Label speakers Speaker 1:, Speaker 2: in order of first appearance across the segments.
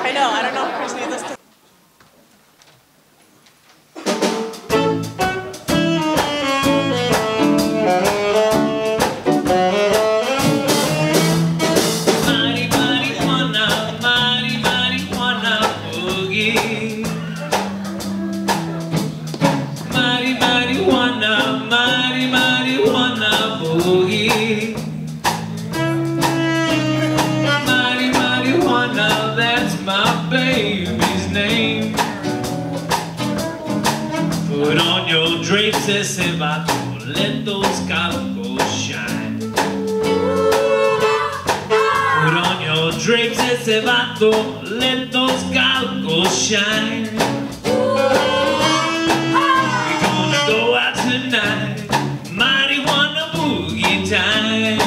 Speaker 1: I know, I don't know if Chris needs us to.
Speaker 2: Put on your drapes, ese vato, let those calcos shine. Put on your drapes, ese vato, let those calcos shine. We're gonna go out tonight, marijuana boogie time.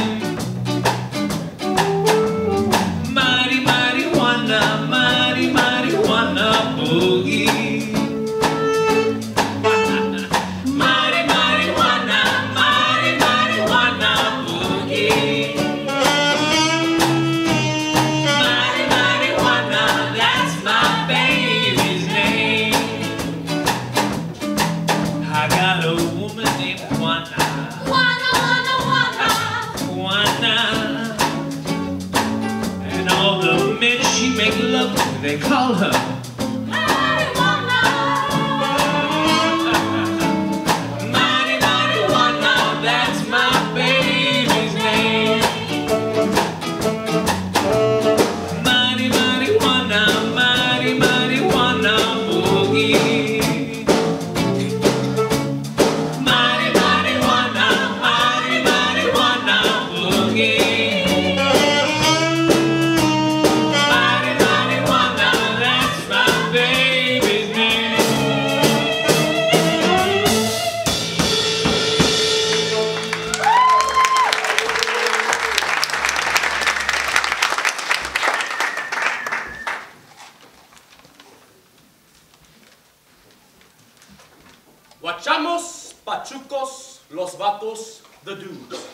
Speaker 2: Marijuana boogie. They call her Marijuana. Marijuana, that's my baby's name. Marijuana, marijuana boogie. Marijuana, marijuana boogie.
Speaker 3: Guachamos, pachucos, los vatos, the dudes.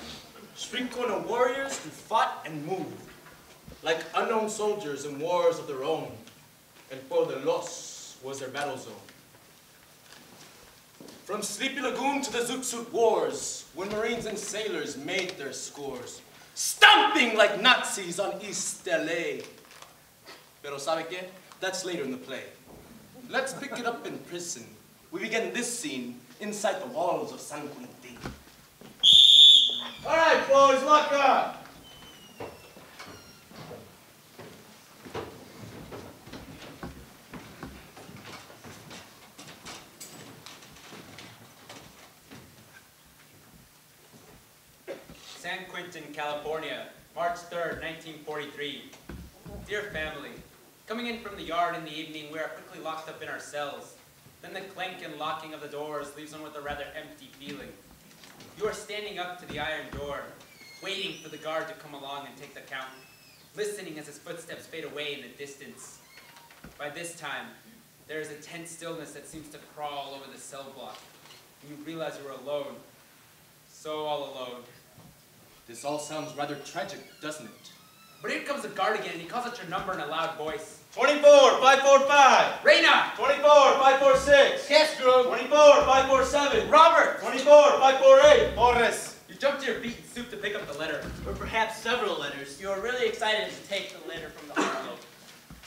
Speaker 3: Street corner warriors who fought and moved, like unknown soldiers in wars of their own. And Pueblo de Los was their battle zone. From Sleepy Lagoon to the Zoot Suit Wars, when Marines and sailors made their scores, stomping like Nazis on East LA. Pero sabe qué? That's later in the play. Let's pick it up in prison. We begin this scene inside the walls of San Quentin. All right, boys, lock up.
Speaker 4: San Quentin, California, March 3rd, 1943. Dear family, coming in from the yard in the evening, we are quickly locked up in our cells. Then the clank and locking of the doors leaves one with a rather empty feeling. You are standing up to the iron door, waiting for the guard to come along and take the count, listening as his footsteps fade away in the distance. By this time, there is a tense stillness that seems to crawl over the cell block. And you realize you are alone, so all alone.
Speaker 3: This all sounds rather tragic, doesn't it?
Speaker 4: But here comes the guard again, and he calls out your number in a loud voice.
Speaker 3: 24-545.
Speaker 4: Reina!
Speaker 3: 24-546.
Speaker 1: Castro.
Speaker 3: 24-547.
Speaker 4: Robert!
Speaker 3: 24-548. Torres.
Speaker 4: You jump to your feet and stoop to pick up the letter.
Speaker 1: Or perhaps several letters. You are really excited to take the letter from the envelope.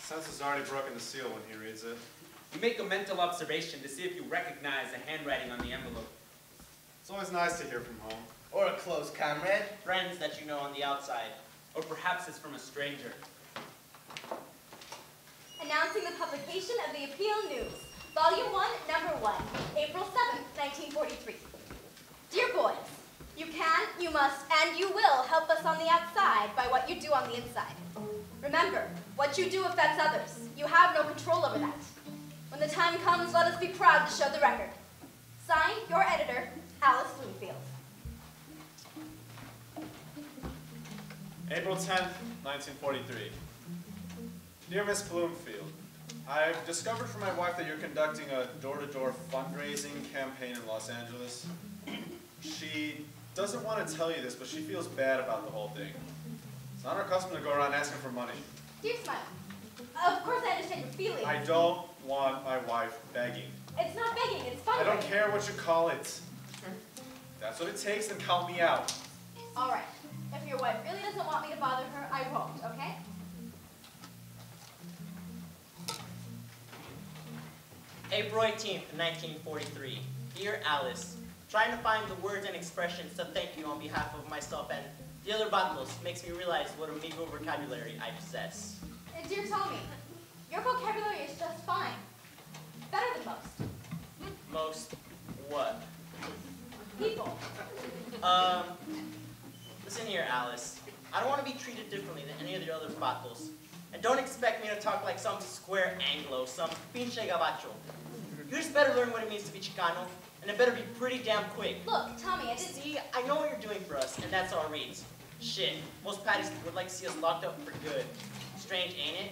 Speaker 5: Sense has already broken the seal when he reads it.
Speaker 4: You make a mental observation to see if you recognize the handwriting on the envelope.
Speaker 5: It's always nice to hear from home.
Speaker 1: Or a close comrade. Friends that you know on the outside.
Speaker 4: Or perhaps it's from a stranger.
Speaker 6: Announcing the publication of the Appeal News, Volume 1, Number 1, April 7th, 1943. Dear boys, you can, you must, and you will help us on the outside by what you do on the inside. Remember, what you do affects others. You have no control over that. When the time comes, let us be proud to show the record. Signed, your editor, Alice Bloomfield.
Speaker 5: April 10th, 1943. Dear Miss Bloomfield, I've discovered from my wife that you're conducting a door-to-door fundraising campaign in Los Angeles. She doesn't want to tell you this, but she feels bad about the whole thing. It's not our custom to go around asking for money.
Speaker 6: Dear Smile, of course I feelings.
Speaker 5: I don't want my wife begging.
Speaker 6: It's not begging, it's fundraising.
Speaker 5: I don't care what you call it. If that's what it takes, then count me out.
Speaker 6: All right. If your wife really doesn't want me to bother her, I won't, okay?
Speaker 1: April 18th, 1943. Dear Alice, trying to find the words and expressions to thank you on behalf of myself and the other Batlos makes me realize what a meager vocabulary I possess.
Speaker 6: Dear Tommy, your vocabulary is just fine. Better than most.
Speaker 1: Most what?
Speaker 6: People.
Speaker 1: Listen here, Alice. I don't want to be treated differently than any of the other Batlos. And don't expect me to talk like some square Anglo, some pinche gabacho. You just better learn what it means to be Chicano, and it better be pretty damn quick.
Speaker 6: Look, Tommy, I didn't...
Speaker 1: See, I know what you're doing for us, and that's all it reads. Shit, most patties would like to see us locked up for good. Strange, ain't it?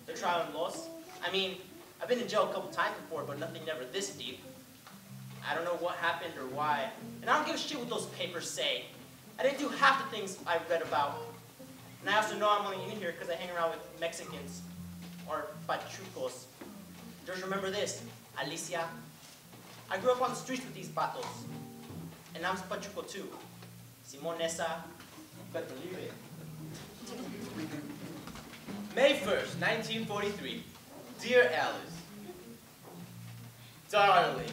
Speaker 1: The trial and loss. I mean, I've been in jail a couple times before, but nothing never this deep. I don't know what happened or why, and I don't give a shit what those papers say. I didn't do half the things I read about. And I also know I'm only in here because I hang around with Mexicans, or Pachucos. Just remember this, Alicia. I grew up on the streets with these patos. And I'm Pachuco too. Simonesa, better leave it.
Speaker 7: May 1st, 1943. Dear Alice. Darling,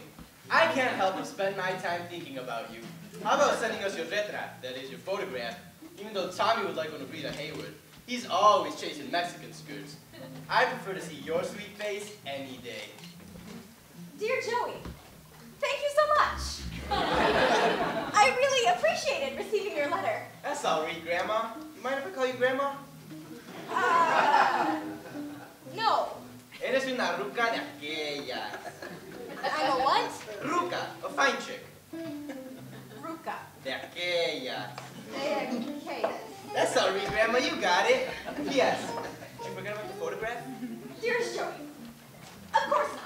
Speaker 7: I can't help but spend my time thinking about you. How about sending us your retrat, that is your photograph, even though Tommy would like one of Rita Hayworth. He's always chasing Mexican skirts. I prefer to see your sweet face any day.
Speaker 6: Dear Joey, thank you so much. I really appreciated receiving your letter.
Speaker 7: That's all right, Grandma. You mind if I call you Grandma?
Speaker 6: No.
Speaker 7: Eres una ruca de aquellas.
Speaker 6: I'm a what?
Speaker 7: Ruca, a fine chick.
Speaker 6: Ruca.
Speaker 7: De aquellas.
Speaker 6: Okay.
Speaker 7: That's all right, Grandma, you got it. Yes. Did you forget about the photograph?
Speaker 6: Dearest Joey, of course not.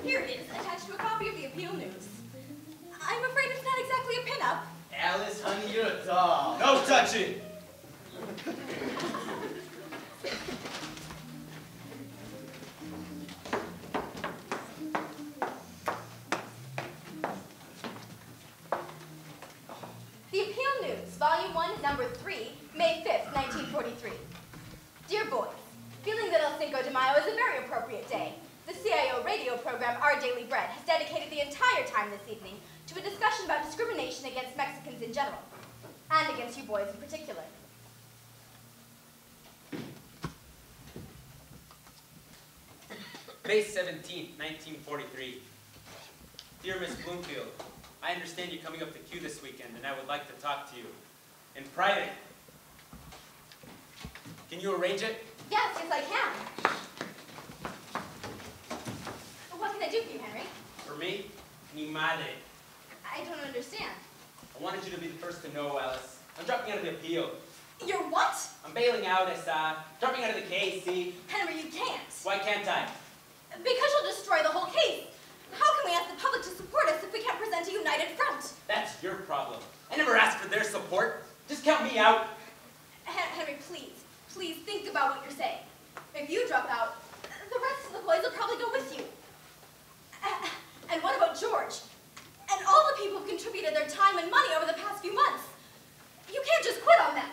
Speaker 6: Here it is, attached to a copy of the Appeal News. I'm afraid it's not exactly a pinup.
Speaker 7: Alice, honey, you're a doll.
Speaker 3: No touching!
Speaker 6: The Appeal News, Volume 1, Number 3, May 5th, 1943. Dear boys, feeling that El Cinco de Mayo is a very appropriate day, the CIO radio program Our Daily Bread has dedicated the entire time this evening to a discussion about discrimination against Mexicans in general, and against you boys in particular.
Speaker 4: May 17th, 1943. Dear Miss Bloomfield, I understand you're coming up to Q this weekend, and I would like to talk to you in private. Can you arrange it?
Speaker 6: Yes, I can. What can I do for you, Henry?
Speaker 4: For me, ni madre.
Speaker 6: I don't understand.
Speaker 4: I wanted you to be the first to know, Alice. I'm dropping out of the appeal.
Speaker 6: You're what?
Speaker 4: I'm bailing out, dropping out of the case, see?
Speaker 6: Henry, you can't.
Speaker 4: Why can't I?
Speaker 6: Because you'll destroy the whole case. How can we ask the public to support us if we can't present a united front?
Speaker 4: That's your problem. I never asked for their support. Just count me out.
Speaker 6: Henry, please think about what you're saying. If you drop out, the rest of the boys will probably go with you. And what about George? And all the people who've contributed their time and money over the past few months. You can't just quit on them.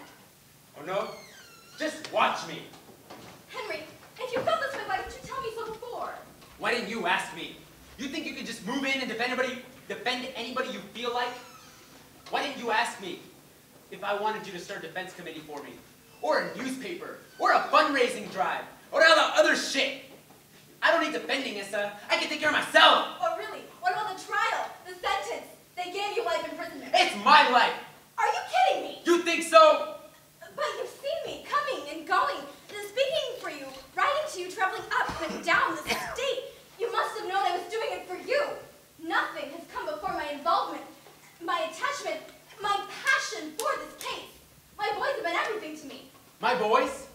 Speaker 4: Oh no? Just watch me.
Speaker 6: Henry, if you felt this way, why didn't you tell me so before?
Speaker 4: Why didn't you ask me? You think you could just move in and defend anybody you feel like? Why didn't you ask me if I wanted you to start a defense committee for me? Or a newspaper? Or a fundraising drive? Or all the other shit? I don't need defending, Issa. I can take care of myself.
Speaker 6: Oh, really? What about the trial? The sentence? They gave you life imprisonment.
Speaker 4: It's my life.
Speaker 6: Are you kidding me?
Speaker 4: You think so?
Speaker 6: But you've seen me coming and going, speaking for you, writing to you, traveling up and down the state. You must have known I was doing it for you. Nothing has come before my involvement, my attachment, my passion for this case. My boys have been everything to me.
Speaker 4: My boys?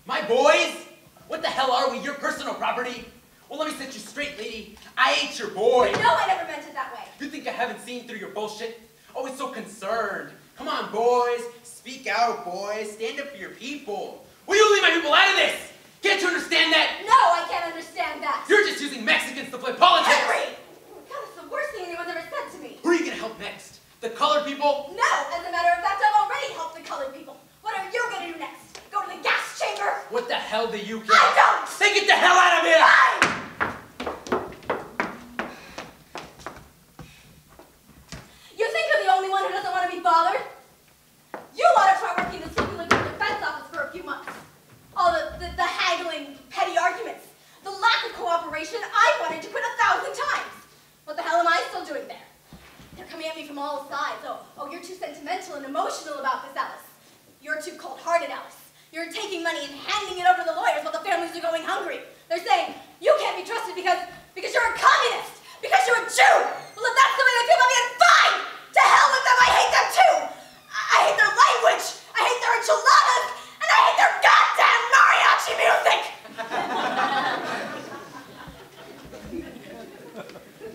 Speaker 4: My boys? What the hell are we? Your personal property? Well, let me set you straight, lady. I ain't your boy.
Speaker 6: You know I never meant it that way.
Speaker 4: You think I haven't seen through your bullshit? Always so concerned. Come on, boys. Speak out, boys. Stand up for your people. Will you leave my people out of this? Can't you understand?
Speaker 3: What the hell do you care?
Speaker 6: I don't!
Speaker 3: Then get the hell out of here!
Speaker 6: You think you're the only one who doesn't want to be bothered? You want to try working the Civil Defense Office for a few months. All the haggling, petty arguments, the lack of cooperation. I wanted to quit 1,000 times. What the hell am I still doing there? They're coming at me from all sides. Oh, you're too sentimental and emotional about this, Alice. You're too cold-hearted, Alice. You're taking money and handing it over to the lawyers while the families are going hungry. They're saying, you can't be trusted because you're a communist, because you're a Jew. Well, if that's the way they feel about me, then fine! To hell with them, I hate them too! I hate their language, I hate their enchiladas, and I hate their goddamn mariachi music!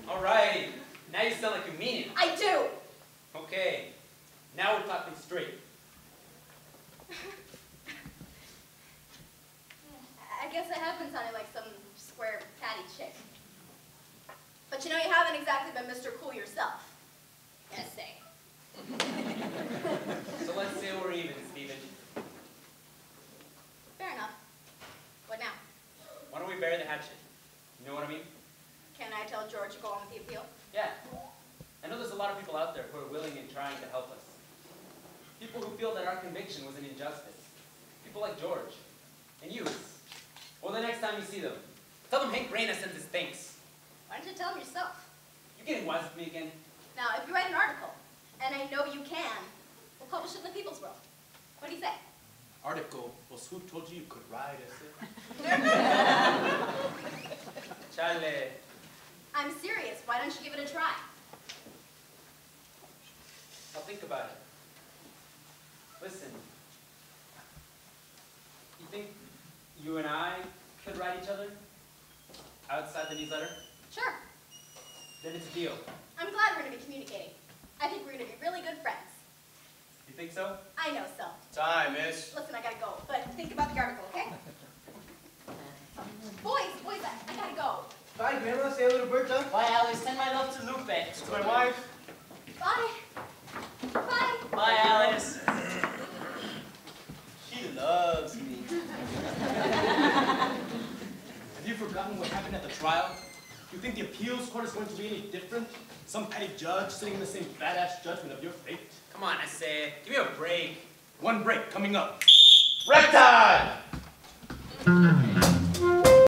Speaker 4: All right. Now you sound like you mean it.
Speaker 6: I do.
Speaker 4: Okay. Now we're talking straight.
Speaker 6: I guess I have been sounding like some square catty chick. But you know, you haven't exactly been Mr. Cool yourself. Yes, say.
Speaker 4: So let's say we're even, Stephen.
Speaker 6: Fair enough. What now?
Speaker 4: Why don't we bury the hatchet? You know what I mean?
Speaker 6: Can I tell George to go on with the appeal?
Speaker 4: Yeah. I know there's a lot of people out there who are willing and trying to help us. People who feel that our conviction was an injustice. People like George. And you. Or the next time you see them, tell them Hank Reyna sends his thanks.
Speaker 6: Why don't you tell him yourself?
Speaker 4: You getting wise with me again?
Speaker 6: Now, if you write an article, and I know you can, we'll publish it in the People's World. What do you say?
Speaker 3: Article? Well, who told you you could write essay?
Speaker 4: Chale.
Speaker 6: I'm serious. Why don't you give it a try?
Speaker 4: I'll think about it. Listen. You think you and I could write each other? Outside the newsletter?
Speaker 6: Sure.
Speaker 4: Then it's a deal.
Speaker 6: I'm glad we're going to be communicating. I think we're going to be really good friends.
Speaker 4: You think so?
Speaker 6: I know so.
Speaker 7: Time, miss.
Speaker 6: Listen, I gotta go, but think about the article, okay? Boys, I gotta go.
Speaker 7: Bye, Grandma. Say hello to Berta.
Speaker 1: Bye, Alice. Send my love to Lupe.
Speaker 5: To my wife.
Speaker 6: Bye. Bye.
Speaker 1: Bye, Alice.
Speaker 7: She loves me.
Speaker 3: Have you forgotten what happened at the trial? You think the appeals court is going to be any different? Some petty judge sitting in the same badass judgment of your fate?
Speaker 4: Come on, I say, give me a break.
Speaker 3: One break coming up.
Speaker 7: Rec time!